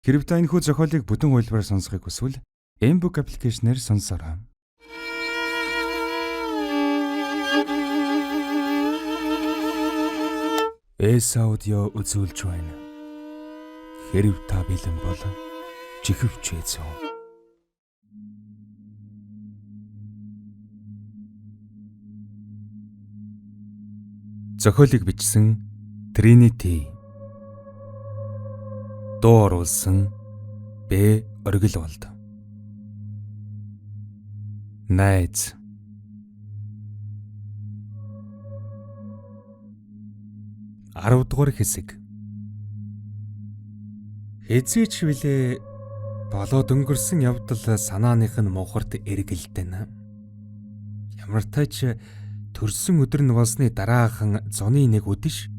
Хэрэв та энэхүү зохиолыг бүтэн хуулбараар сонсохыг хүсвэл M-Book аппликейшнээр сонсоорой. Аудио үзүүлж байна. Хэрэв та бэлэн бол чихвч эзэн. Зохиолыг бичсэн Trinity. Дуу оруулсан Б. Оргилволд. Найз. Дугаар хэсэг. Хэзээ ч вилээ болоод өнгөрсөн явдал санааных нь мухарт эргэлдэнэ. Ямар тач төрсөн өдөр нь болсны дараахан зуны нэг үдэш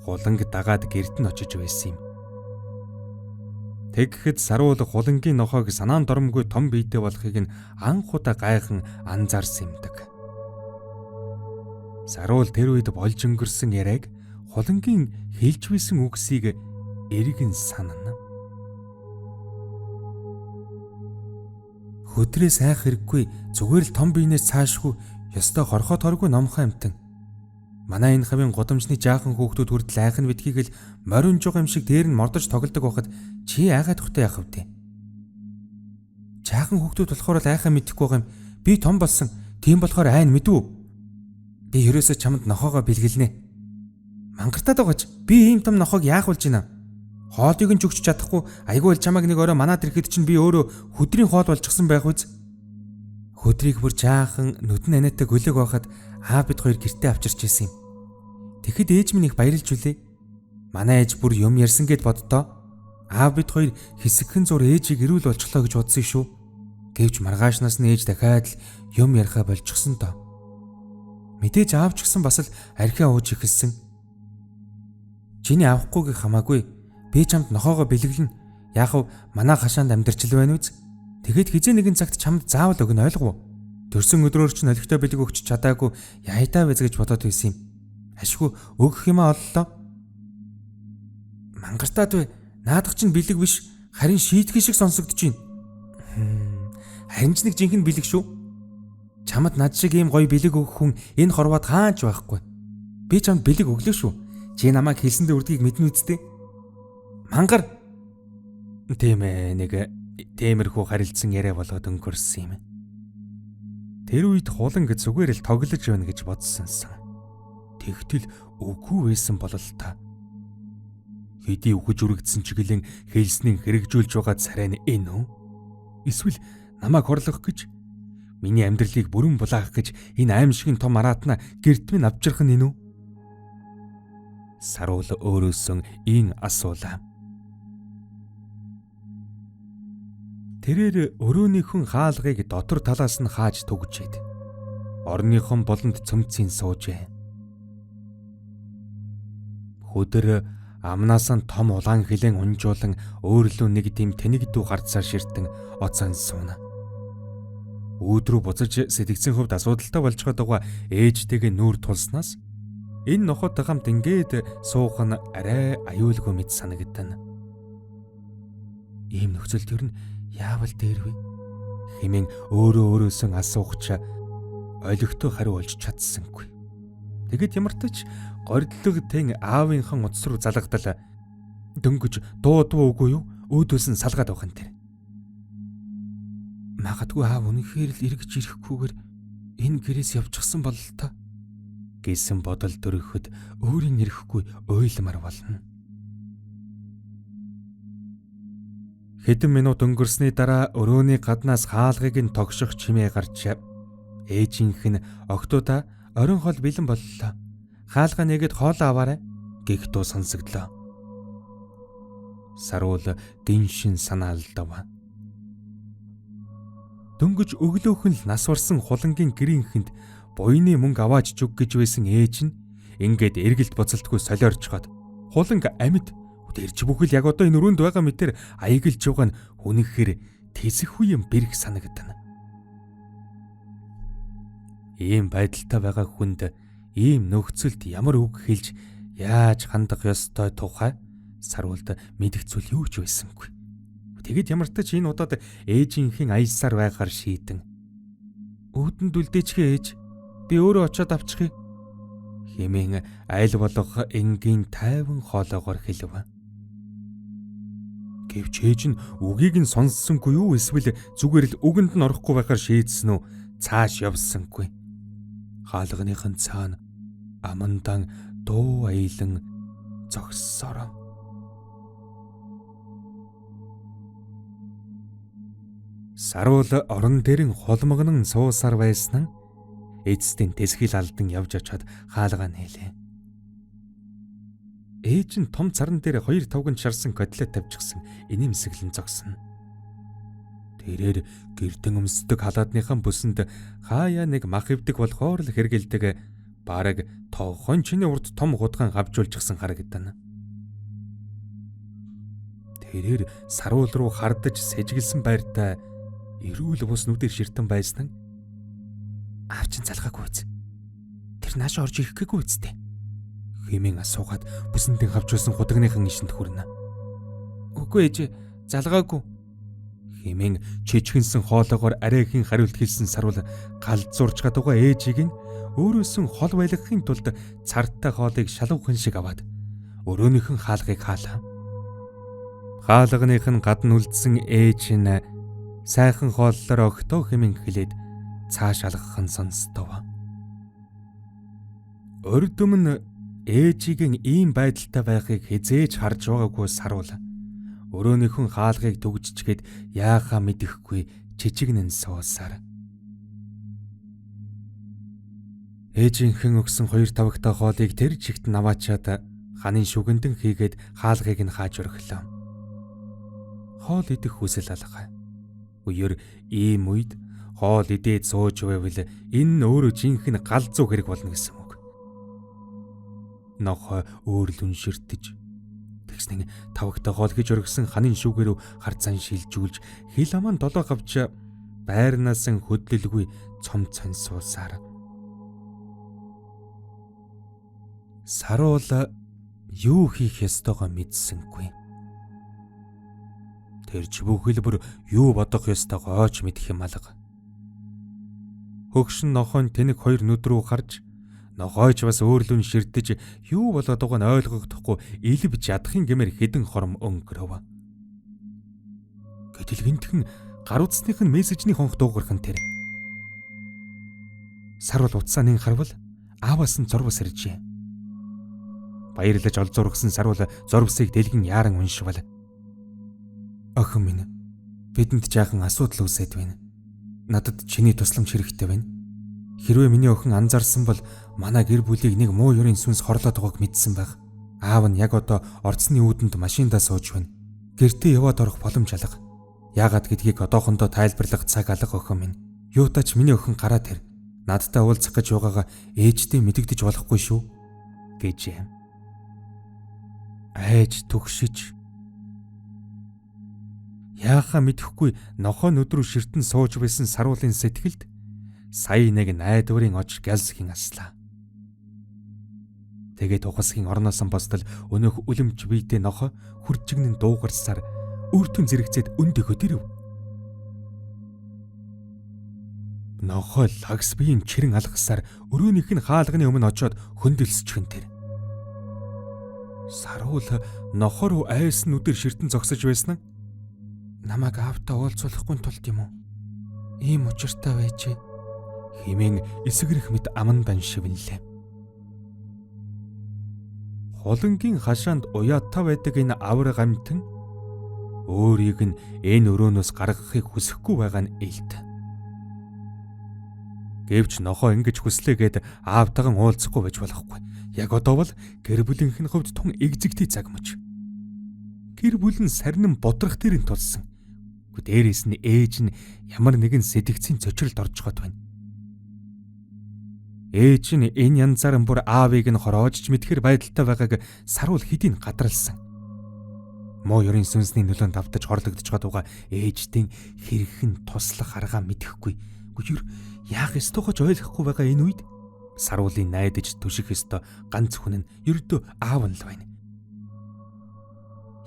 хуланг дагаад гэрд нь очиж байсан юм. Тэгэхэд саруул хулангийн нохойг санаан доромгүй том биетэй болохыг нь анх удаа гайхан анзаарсан юмдаг. Саруул тэр үед болж өнгөрсөн яриаг хулангийн хэлж байсан үгсийг эргэн санана. Хөдрөөс айх хэрэггүй, зүгээр л том биенээс цаашгүй ёстой хорхоо торгүй номхон амтан. Манай энэ хавийн гудамжны жаахан хүүхдүүд хүртэл айхын битгийгэл морин жуг юм шиг дээр нь мордож тоглодог байхад чи айгаад тухтай яах вэ? Жаахан хүүхдүүд болохоор л айхаа мэдэхгүй байгаа юм. Би том болсон. Тийм болохоор айн мэдв. Би ерөөсөө чамд нохоогоо бэлгэлнэ. Мангартаад байгаач. Би ийм том нохоог яах болж байна? Хоолыг нь ч өгч чадахгүй. Айгүй л чамайг нэг орой манаад ирэхэд чинь би өөрөө хөдрийн хоол болчихсон байх үз. Хөдрийг бүр жаахан нүдэн анаатай гөлөг байхад бид хоёр гэртээ авчирч ирсэн юм. Тэгэхэд ээж минь их баярлж үлээ. Манай ээж бүр юм ярьсан гэд боддоо. Бид хоёр хэсэгхэн зур ээжийг ирүүл болчихлоо гэж бодсон шүү. Гэвч маргаашнаас нь ээж дахиад л юм ярихаа болчихсон доо. Мэдээж аав ч гэсэн бас л архиа ууж ихэлсэн. Чиний авахгүйг хамаагүй. Би чамд нохоогоо бэлгэлнэ. Яахав манай хашаанд амьдарч л байна үз. Тэгэхэд хизээ нэгэн цагт чамд заавал өгнө ойлгов уу? Төрсөн өдрөөр ч нөлөгтэй бэлэг өгч чадаагүй яйдаа вэз гэж бодоод байсан юм. Ашгүй өгөх юмаа оллоо. Мангартаад вэ? Наадах чинь бэлэг биш, харин шийтгэх шиг сонсогдож байна. Харин ч нэг жинхэнэ бэлэг шүү. Чамд над шиг ийм гоё бэлэг өгөх хүн энэ хорвоод хаач байхгүй. Би чамд бэлэг өглөө шүү. Чи намайг хэлсэндээ үрдгийг мэднэ үсттэй. Мангар. Тийм ээ, нэг темирхүү харилцсан яриа болгоод өнгөрсөн юм. Тэр үед хуланг зүгээр л тоглож байна гэж бодсонсан. Тэгтэл үгүй байсан бол л та. Хэдий үгэж үрэгдсэн чиглэн хэлснийн хэрэгжүүлж байгаа царай нь энэ үү? Эсвэл намайг хорлох гэж, миний амьдралыг бүрэн булаах гэж энэ аимшигын том араатна гэрт минь авчрах нь энэ үү? Саруул өөрөөсөө ийн асуулаа. Тэрээр өрөөнийхэн хаалгыг дотор талаас нь хааж түгжээд орныхон болонд цөмцийн суужээ. Хөдөр амнаас нь том улаан хилэн унжуулан өөрлөө нэг тийм тэнэгдүү гарцаар ширтэн оцон сууна. Өөдрөө буцаж сэтгцэн хөвд асуудалтай болж байгаа ээжтэйгээ нүүр тулснаас энэ нохот хамт ингээд суух нь арай аюулгүй мэт санагдана. Ийм нөхцөлд ер нь яавал дээрвэ? Хэмээн өөрөөсөө асуухч олигтой хариу олж чадсангүй. Тэгэд ямар ч гордлог тэн аавынхан утас руу залгадал дөнгөж дуудваа үгүй юу? Өөдөөс нь салгаад байгаа юм тэр. Магадгүй аав үнэхээр л эргэж ирэхгүйгээр энэ гэрээс явчихсан бол л та гэсэн бодол төрөхөд өөрийн ирэхгүй уйлмар болно. Хэдэн минут өнгөрсний дараа өрөөний гаднаас хаалгыг нь тогших чимээ гарч ээжийнх нь октоудаа орон хол бэлэн боллоо. Хаалга нэгэд хоол аваарай гэх дуу сонсогдлоо. Саруул гиншин санаалдав. Дөнгөж өглөөхөн л нас барсан хулангийн гэрийнхэнд буйны мөнгө аваач зүг гэж байсан ээж нь ингээд эргэлт боцолтгүй солиорчход хуланг амьд тэрч бүхэл яг одоо энэ өрөөнд байгаа мэтэр аяглж байгаа нь үнэхээр тэсэхгүй юм бэрх санагдана. Ийм байдалтай байгаа хүнд ийм нөхцөлд ямар үг хэлж яаж хандах ёстой тухай Саруулд мэдэх зүйл юу ч байсангүй. Тэгэд ямар ч тач энэ удаад ээжийнхэн аялсаар байгаар шийдэн өөдөнд үлдээчихээ ээж. Би өөрөө очиод авчихъя хэмээн айл болох энгийн тайван хоолоогоор хэлв. Гэвч ээж нь үгийг нь сонссонгүй юу эсвэл зүгээр л үгэнд нь орохгүй байхаар шийдсэн үү цааш явсангүй. Хаалганыхын цаана амандан дуу аялан зогссороо. Саруул орон дээрэн холмогнон суусаар байсан эцэстийн тэсгэл алдан явж очоод хаалгаа нээлээ. Ээж нь том царан дээр 2 тавган шарсан котлет тавьчихсан инээмсэглэн зогсно. Тэрээр гэрдэн өмсдөг халаадныхан бүсэнд хаяа нэг мах ивдэг болохоор л хэргэлдэг бараг тохон чиний урд том хутгаан хавжуулчихсан харагдана. Тэрээр саруул руу хардаж сэжиглсэн байртай эрүүл бус нүдээр ширтэн байсан. Аавчин залгаагүй үз. Тэр нааш орж ирэх гээгүй үстэй. Хэмээн асуугаад бүсэндээ хавчулсан худагныхан ишинд хүрнэ. Үгүй ээж, залгаагүй. Хэмээн чичгэнсэн хоолоогоор арай ихэн хариулт хэлсэн саруул галзуурч гадууга ээжийг нь өөрөөсөн хол байлгахын тулд цартай хоолыг шалуухан шиг аваад өрөөнийхэн хаалгыг хаалаа. Хаалганых нь гадна үлдсэн ээж нь сайхан хооллоор огтоо хэмээн хэлээд цааш алгах нь сонстов. Урд өмнө ээжигийн ийм байдалтай байхыг хизээж харж байгаагүй саруул өрөөнийхэн хаалгыг төгжчгээд яахаа мэдэхгүй жижигнэн суусаар. Ээжийнхэн өгсөн 2 тавгтай хоолыг тэр чигт наваачаад ханын шүгэндэн хийгээд хаалгыг нь хааж өргөлөө. Хоол идэх хүсэл алга. Үеэр ийм үед хоол идээд сууж байвал энэ нь өөрөө жинхэнэ галзуу хэрэг болно гэсэн үг. Нохой өөр л үнширтэж тэгснэг тавгтай хоол гэж өргөсөн ханын шүүгээрөө харцан шилжүүлж хил аман долоо авч байрнаас нь хөдлөлгүй цом цон суусаар. Саруул юу хийх ёстойгоо мэдсэнгүй. Тэр ч бүхэлбэр юу бодох ёстойгоо ч мэдэх юм алга. Хөгшин нохойн тэнэг 2 нүд рүү харж нохойч бас өөрлөн ширдэж юу болоод байгааг нь ойлгохдохгүй илбж ядахын гэмээр хідэн хором өнгөрөв. Гэтэл гинтхэн гар утасных нь мессежний хонх дуугархан тэр. Саруул утсааны харвал ааваас нь зурвас иржээ. Баярлаж олзуургасан саруул зурвсыг дэлгэн яаран уншвал охин минь бидэнд жаахан асуудал үүсээд байна. Надад чиний тусламж хэрэгтэй байна. Хэрвээ миний охин анзаарсан бол манай гэр бүлийг нэг муу ёрын сүнс хорлоод байгааг мэдсэн байх. Аав нь яг одоо орцны үүдэнд машиндаа сууж байна. Гэртээ яваад орох боломж алга. Яагаад гэдгийг одоохондоо тайлбарлах цаг алга охин минь. Юутаач миний охин гараад ир. Надтай уулзах гэж байгаагаа ээжтэй мэдэгдэж болохгүй шүү гэжээ. Айж түгшиж яахаа мэдэхгүй нохоо нүдрүү ширтэн сууж байсан саруулын сэтгэлд сая нэг найдварын ож галсхийн аслаа. Тэгээд ухасхийн орноос босдол өнөөх үлэмж биетэй нохоо хүрчигнэн дуугарсаар өөртөө зэрэгцээд өндөгөө дэрв. Нохоо лагс биеийн чирэн алгасаар өрөөнийх нь хаалганы өмнө очоод хөндлөсчихэн тэр. Саруул нохоо руу айсан нүдээр ширтэн зогсож байсан нь намайг аавтаа уулзуулахгүй тулд юм уу? Ийм учиртай байжээ. Хэмээн эсгэрэх мэт амандан шивнэлээ. Холонгийн хашаанд уяатаа байдаг энэ авар гамтан өөрийг нь энэ өрөөнөөс гаргахыг хүсэхгүй байгаа нь илт. Гэвч нохоо ингэж хүслээгээд аавтайгаа уулзахгүй байж болохгүй. Яг одоо бол гэр бүлийнх нь хувьд тун эгзэгтэй цаг мөч. Гэр бүл нь сарнин бодрох дээрэн тулсан. Дээрээс нь ээж нь ямар нэгэн сэтгцийн цочролд орж гот байна. Ээж нь энэ янзаар бүр аавыг нь хороож ч мэдхэр байдалтай байгааг саруул хэдийн гадралсан. Муу ёрын сүнсний нөлөөнд давтаж хорлогдож гадууга ээжтийн хэрхэн туслах аргаа мэдэхгүй. Гүр яах ёстойгоо ч ойлгохгүй байгаа энэ үед саруулын найдаж түших ёстой ганц хүн нь ердөө аав нь л байна.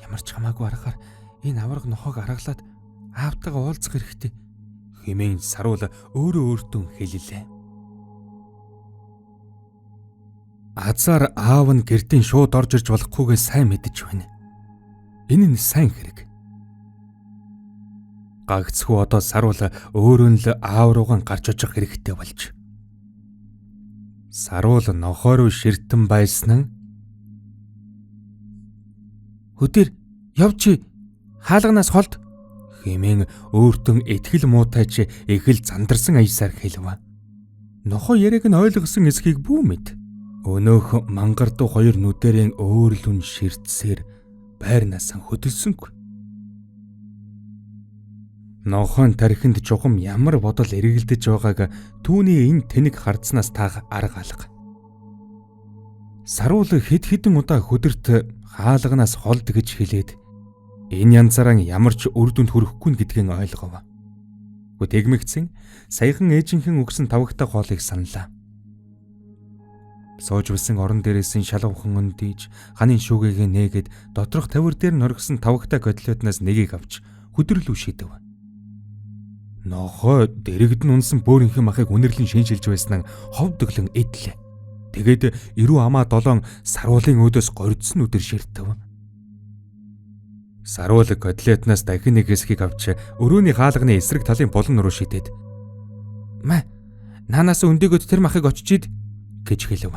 Ямар ч хамаагүй аргаар Энэ авраг нохоог аргалаад аавтайгаа уулзах хэрэгтэй хэмээн Саруул өөрөө өөртөө хэллээ. Азар аав нь гэртийн шууд орж ирж болохгүйгээ сайн мэдэж байна. Энэ нь сайн хэрэг. Гагцхүү одоо Саруул өөрөө л аав руугаан гарч очих хэрэгтэй болж. Саруул нохоо руу ширтэн байсан. Хөдөр явж хаалганаас холд хэмээн өөртөө итгэл муутайч их л зандарсан аясаар хэлв. Нохоо яриаг нь ойлгосон эсхийг бүү мэд. Өнөөх мангардуу хоёр нүдэрийн өөрлөн ширтсээр байрнаас хөдөлсөнгүй. Нохоон тархинд жухам ямар бодол эргэлдэж байгааг түүний энэ тэнэг хардснаас таах арга алга. Саруул хэд хэдэн удаа хөдөрт хаалганаас холд гэж хэлээд энэ янзаараа ямар ч үр дүнд хүрэхгүй гэдгийг ойлгов. Тэгмэгцэн саяхан ээжийнхэн өгсөн тавагтай хоолыг саналаа. Сууж байсан орон дээрээс нь шалгуухан өндийж ханын шүүгээгээ нээгээд доторх тавир дээр нь оргисон тавагтай котлетнаас нэгийг авч хөдөрлөв шидэв. Нохоо дэрэгдэн унсан бөөрийнхөн махыг үнэрлэн шинжилж байсан нь ховдөглөн эдлээ. Тэгээд эрүү амаа 7 Саруулын өөдөөс гордсон үдэр ширтэв. Саруул котлетнаас дахин нэг хэсгийг авч өрөөний хаалганы эсрэг талын болон руу шидэд "Маа, наанаас өндөгөд тэр махыг очиж ид" гэж хэлв.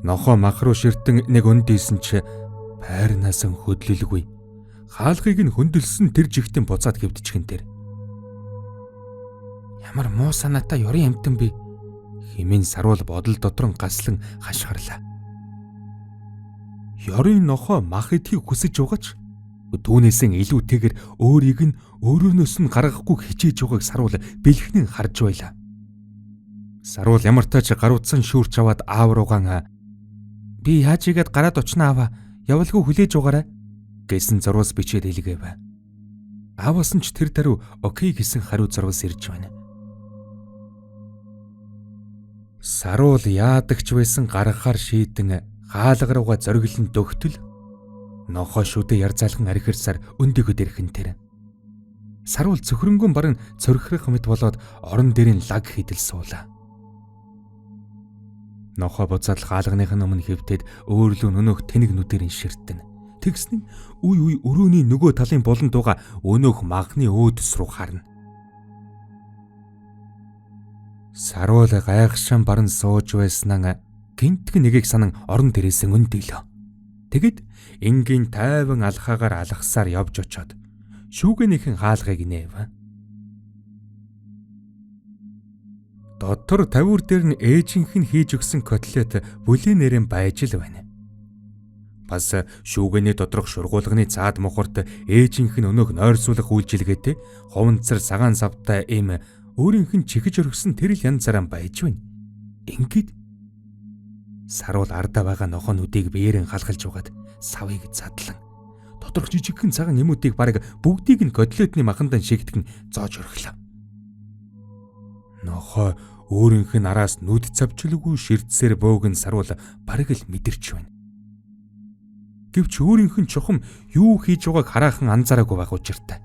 Нохоо мах руу ширтэн нэг өндийсэн ч байрнаас нь хөдлөлгүй. Хаалгыг нь хөндлсөн тэр жигтэн буцаад хэвдчихэн тэр. Ямар муу санаатай ёрын амтан би хэмээн Саруул бодол дотор нь гаслан хашгирлаа. Ёрын нохоо мах идэхийг хүсэж байгаач түүнээсээ илүүтэйгэр өөрийг нь өөрөөс нь гаргахгүй хичээж байгааг Саруул бэлхнэн харж байлаа. Саруул ямар тач гаруудсан шүүрч аваад аав руугаан "Би яаж игээд гараад очно аваа, явалгүй хүлээж угаарай" гэсэн зурвас бичээд илгээв. Ааваас нь ч тэр даруй окей гэсэн хариу зурвас ирж байна. Саруул яадагч байсан гаргахаар шийдэн хаалга руугаа зориглон дөгтөл нохоо шүдэ ярзаалхан архирсаар өндөгөд ирхэн тэр. Саруул цөхрөнгөн баран цорхирох мэт болоод орон дээрийн лаг хідэл суулаа. Нохоо буцаад хаалганыхын өмнө хэвтээд өөрлөө өнөөх тэнэг нүдэрийн ширтэн. Тэгснэ үе үе өрөөний нөгөө талын болон дууга өнөөх махны өөдөс рүү харна. Саруул гайхшин баран сууж байснаа гинтг нэгийг санан орон дээрээс өндөлөө. Тэгэд энгийн тайван алхаагаар алхасаар явж очоод шүүгэнийхэн хаалгыг нээв. Дотор тавир дээр нь ээжийнх нь хийж өгсөн котлет бүлийн нэрэн байж л байна. Бас шүүгэний доторх шургуулганы цаад мохорт ээжийнх нь өнөөх нойрсуулах үйлчилгээтэй ховонцор сагаан савтай им өөрийнх нь чихэж өргөсөн тэрл янзаараа байж байна. Ингээд Саруул ардаа байгаа нохоонуудыг биеэрэн халахалж угаад савыг задлан доторх жижигхэн цагаан эмүүдийг бараг бүгдийг нь котлетны махандан шигтгэн зоож өргөлөө. Нохоо өөрийнх нь араас нүд цавчлгүй ширдсээр бөөгн Саруул бараг л мэдэрч байна. Гэвч өөрийнх нь чухам юу хийж байгааг хараахан анзаараагүй байх учиртай.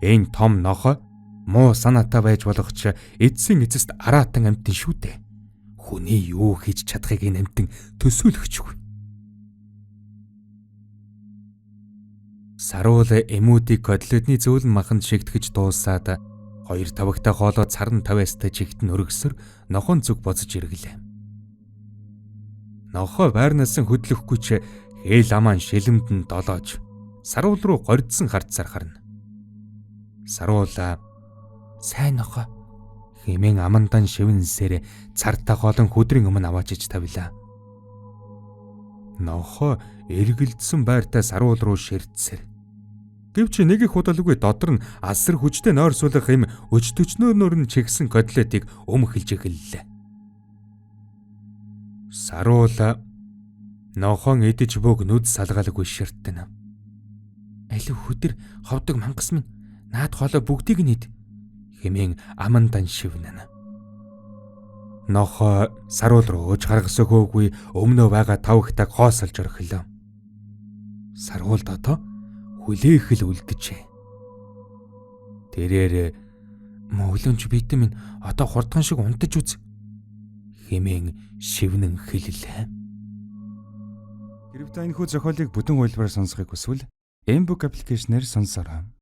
Энэ том нохоо муу санаатай байж болох ч эцсийн эцэст араатан амтэн шүү дээ. Хүний юу хийж чадахыг энэ амтэн төсөөлөхчгүй. Саруул эмүүдийг котлетний зөөлөн маханд шигтгэж дуусаад хоёр тавагтай хоолоо царн тавиастай чигтэн өргөсөр нохоон зүг боцож иргэлээ. Нохоо байрнаас нь хөдлөхгүй ч хээл амаан шилэмд нь долоож Саруул руу гордсон харцаар харна. Саруул "Сайн нохоо" хэмээн амандан шивнсээр цартаа хоолон хөдрийн өмнө аваачиж тавилаа. Нохоо эргэлдсэн байртай Саруул руу ширдсээр. Гэвч нэг их удалгүй додор нь асар хүчтэй нойрсуулах юм өчтөчнөөр нь чигсэн котлетыг өмхөлж эхэллээ. Саруул нохоон идэж бөг нүд салгаалгүй ширтэн. "Алив хөдөр ховдог мангас минь наад хоолой бүгдийг нь ид" хэмээн амандан шивнэн. Нохоо Саруул руу ууж гаргас өгөөгүй өмнөө байгаа тавхтаг хоосолж орхилоо. Саруул дотоо хүлээх л үлдэжээ. Тэрээр мөглөнч битэн минь одоо хурдхан шиг унтаж үз хэмээн шивнэн хэллээ. Хэрв та энэхүү зохиолыг бүтэн хуулбараар сонсохыг хүсвэл Mbook аппликейшнээр сонсороо.